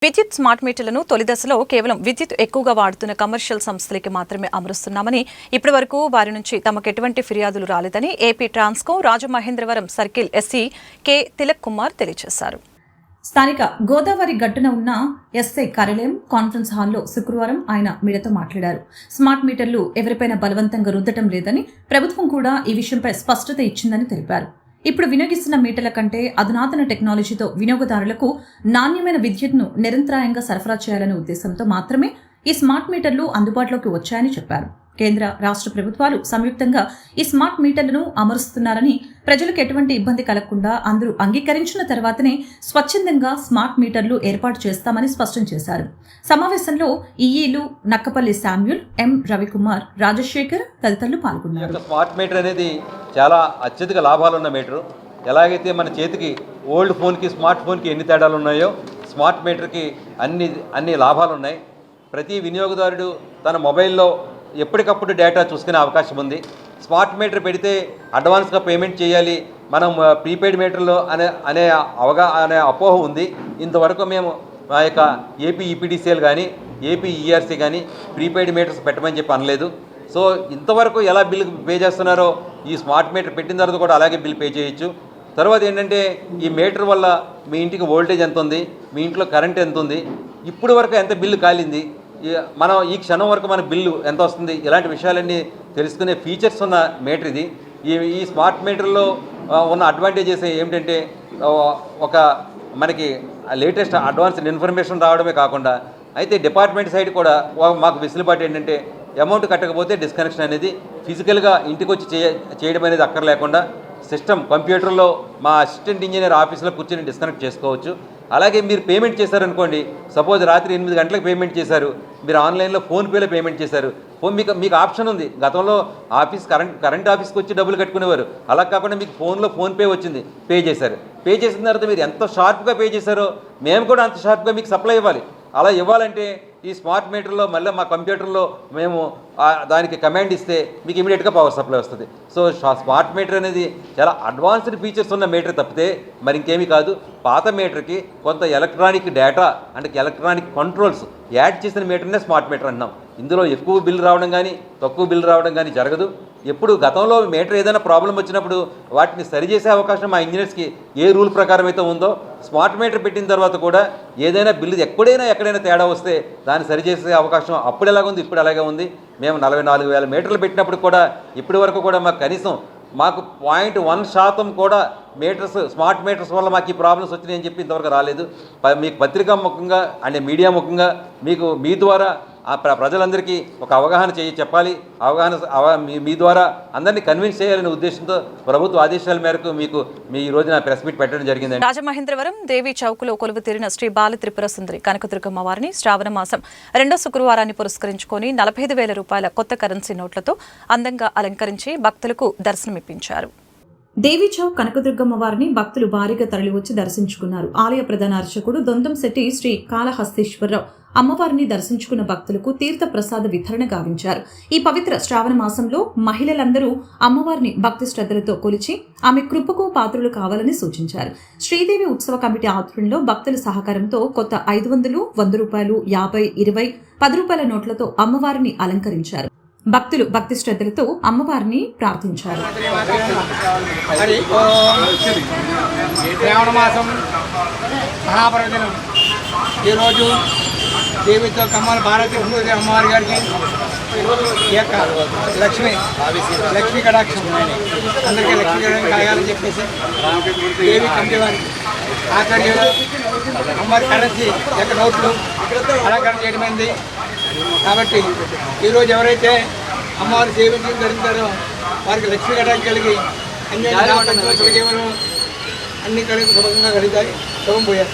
విద్యుత్ స్మార్ట్ మీటర్లను తొలి దశలో కేవలం విద్యుత్ ఎక్కువగా వాడుతున్న కమర్షియల్ సంస్థలకి మాత్రమే అమరుస్తున్నామని ఇప్పటివరకు వారి నుంచి తమకు ఎటువంటి ఫిర్యాదులు రాలేదని AP Transco Rajamahendravaram circle SC K Tilak Kumar తెలియజేశారు. స్థానిక గోదావరి గట్టున ఉన్న ఎస్ఐ కార్యాలయం కాన్ఫరెన్స్ హాల్లో శుక్రవారం ఆయన మీడియాతో మాట్లాడారు. స్మార్ట్ మీటర్లు ఎవరిపైన బలవంతంగా రుద్దటం లేదని, ప్రభుత్వం కూడా ఈ విషయంపై స్పష్టత ఇచ్చిందని తెలిపారు. ఇప్పుడు వినియోగిస్తున్న మీటర్ల కంటే అధునాతన టెక్నాలజీతో వినియోగదారులకు నాణ్యమైన విద్యుత్ను నిరంతరాయంగా సరఫరా చేయాలనే ఉద్దేశంతో మాత్రమే ఈ స్మార్ట్ మీటర్లు అందుబాటులోకి వచ్చాయని చెప్పారు. కేంద్ర, రాష్ట్ర ప్రభుత్వాలు సంయుక్తంగా ఈ స్మార్ట్ మీటర్లను అమరుస్తున్నారని, ప్రజలకు ఎటువంటి ఇబ్బంది కలగకుండా అందరూ అంగీకరించిన తర్వాతనే స్వచ్ఛందంగా స్మార్ట్ మీటర్లు ఏర్పాటు చేస్తామని స్పష్టం చేశారు. సమావేశంలో ఈఈలు నక్కపల్లి శామ్యూల్, ఎం రవికుమార్, రాజశేఖర్ తదితరులు పాల్గొన్నారు. స్మార్ట్ మీటర్ అనేది చాలా అత్యధిక లాభాలున్న మీటరు. ఎలాగైతే మన చేతికి ఓల్డ్ ఫోన్కి స్మార్ట్ ఫోన్కి ఎన్ని తేడాలు ఉన్నాయో స్మార్ట్ మీటర్కి అన్ని లాభాలు ఉన్నాయి. ప్రతి వినియోగదారుడు తన మొబైల్లో ఎప్పటికప్పుడు డేటా చూసుకునే అవకాశం ఉంది. స్మార్ట్ మీటర్ పెడితే అడ్వాన్స్గా పేమెంట్ చేయాలి, మనం ప్రీపెయిడ్ మీటర్లో అనే అపోహ ఉంది. ఇంతవరకు మేము మా యొక్క ఏపీ ఈపీడీసీఎల్ కానీ ఏపీ ఈఆర్సీ కానీ ప్రీపెయిడ్ మీటర్స్ పెట్టమని చెప్పి అనలేదు. సో ఇంతవరకు ఎలా బిల్ పే చేస్తున్నారో ఈ స్మార్ట్ మీటర్ పెట్టిన తర్వాత కూడా అలాగే బిల్ పే చేయొచ్చు. తర్వాత ఏంటంటే ఈ మీటర్ వల్ల మీ ఇంటికి వోల్టేజ్ ఎంత ఉంది, మీ ఇంట్లో కరెంట్ ఎంత ఉంది, ఇప్పుడు వరకు ఎంత బిల్లు కాలింది, మనం ఈ క్షణం వరకు మన బిల్లు ఎంత వస్తుంది, ఇలాంటి విషయాలన్నీ తెలుసుకునే ఫీచర్స్ ఉన్న మీటర్ ఇది. ఈ స్మార్ట్ మీటర్లో ఉన్న అడ్వాంటేజెస్ ఏమిటంటే ఒక మనకి లేటెస్ట్ అడ్వాన్స్డ్ ఇన్ఫర్మేషన్ రావడమే కాకుండా అయితే డిపార్ట్మెంట్ సైడ్ కూడా మాకు వెసులుబాటు ఏంటంటే అమౌంట్ కట్టకపోతే డిస్కనెక్షన్ అనేది ఫిజికల్గా ఇంటికి వచ్చి చేయడం అనేది అక్కర్లేకుండా సిస్టమ్ కంప్యూటర్లో మా అసిస్టెంట్ ఇంజనీర్ ఆఫీస్లో కూర్చొని డిస్కనెక్ట్ చేసుకోవచ్చు. అలాగే మీరు పేమెంట్ చేశారనుకోండి, సపోజ్ రాత్రి 8 గంటలకు పేమెంట్ చేశారు, మీరు ఆన్లైన్లో ఫోన్పేలో పేమెంట్ చేశారు, మీకు ఆప్షన్ ఉంది. గతంలో కరెంట్ ఆఫీస్కి వచ్చి డబ్బులు కట్టుకునేవారు, అలా కాకుండా మీకు ఫోన్లో ఫోన్పే వచ్చింది, పే చేశారు. పే చేసిన తర్వాత మీరు ఎంత షార్ప్గా పే చేశారో మేము కూడా అంత షార్ప్గా మీకు సప్లై ఇవ్వాలి. అలా ఇవ్వాలంటే ఈ స్మార్ట్ మీటర్లో మళ్ళీ మా కంప్యూటర్లో మేము దానికి కమాండ్ ఇస్తే మీకు ఇమీడియట్గా పవర్ సప్లై వస్తుంది. సో స్మార్ట్ మీటర్ అనేది చాలా అడ్వాన్స్డ్ ఫీచర్స్ ఉన్న మీటర్ తప్పితే మరి ఇంకేమీ కాదు. పాత మీటర్కి కొంత ఎలక్ట్రానిక్ డేటా అంటే ఎలక్ట్రానిక్ కంట్రోల్స్ యాడ్ చేసిన మీటర్నే స్మార్ట్ మీటర్ అంటున్నాం. ఇందులో ఎక్కువ బిల్లు రావడం కానీ తక్కువ బిల్లు రావడం కానీ జరగదు. ఎప్పుడు గతంలో మీటర్ ఏదైనా ప్రాబ్లం వచ్చినప్పుడు వాటిని సరిచేసే అవకాశం మా ఇంజనీర్స్కి ఏ రూల్ ప్రకారం అయితే ఉందో స్మార్ట్ మీటర్ పెట్టిన తర్వాత కూడా ఏదైనా బిల్లు ఎక్కడైనా తేడా వస్తే దాన్ని సరిచేసే అవకాశం అప్పుడు ఎలాగుంది ఇప్పుడు అలాగే ఉంది. మేము 44,000 మీటర్లు పెట్టినప్పుడు కూడా ఇప్పటి వరకు కూడా మాకు 0.1% కూడా మీటర్స్ స్మార్ట్ మీటర్స్ వల్ల మాకు ఈ ప్రాబ్లమ్స్ వచ్చినాయని చెప్పి ఇంతవరకు రాలేదు. మీకు పత్రికా ముఖంగా అంటే మీడియా ముఖంగా మీ ద్వారా ప్రజలందరికీ ఒక అవగాహన చెప్పాలి. మీ ద్వారా అందరినీ కన్విన్స్ చేయాలనే ఉద్దేశంతో ప్రభుత్వ ఆదేశాల మేరకు మీ ఈ రోజున ప్రెస్ మీట్ పెట్టడం జరిగింది. రాజమహేంద్రవరం దేవి చౌక్లో కొలువు తీరిన శ్రీ బాల త్రిపుర సుందరి కనకదుర్గమ్మ వారిని శ్రావణ మాసం 2వ శుక్రవారాన్ని పురస్కరించుకొని 45,000 రూపాయల కొత్త కరెన్సీ నోట్లతో అందంగా అలంకరించి భక్తులకు దర్శనమిప్పించారు. దేవి చౌక్ కనకదుర్గమ్మ వారిని భక్తులు భారీగా తరలివచ్చి దర్శించుకున్నారు. ఆలయ ప్రధాన అర్చకుడు దొందంశెట్టి శ్రీ కాళహస్తీశ్వరరావు అమ్మవారిని దర్శించుకున్న భక్తులకు తీర్థ ప్రసాద వితరణ గావించారు. ఈ పవిత్ర శ్రావణ మాసంలో మహిళలందరూ అమ్మవారిని భక్తి శ్రద్ధలతో కొలిచి ఆమె కృపకు పాత్రులు కావాలని సూచించారు. శ్రీదేవి ఉత్సవ కమిటీ ఆధ్వర్యంలో భక్తుల సహకారంతో కొత్త 500, 100 రూపాయలు, 50, 20, 10 రూపాయల నోట్లతో అమ్మవారిని అలంకరించారు. భక్తులు భక్తి శ్రద్ధలతో అమ్మవారిని ప్రార్థించారు. ఈరోజు దేవితో కమ్మల భారతి అమ్మవారి గారికి లక్ష్మీ కటాక్షం అందరికీ లక్ష్మీ కటాక్షం కలగాలని చెప్పేసి దేవి కమిటీ వారి ఆచార్యులు అమ్మవారి కరెన్సీ యొక్క నోట్లు అలంకరణ చేయడమైంది. కాబట్టి ఈరోజు ఎవరైతే అమ్మవారి సేవించి ధరించారో వారికి లక్ష్మీ కటాక్షం కలిగి అన్ని కలిగి శుభంగా కలుగుతాయి. శుభం పోయారు.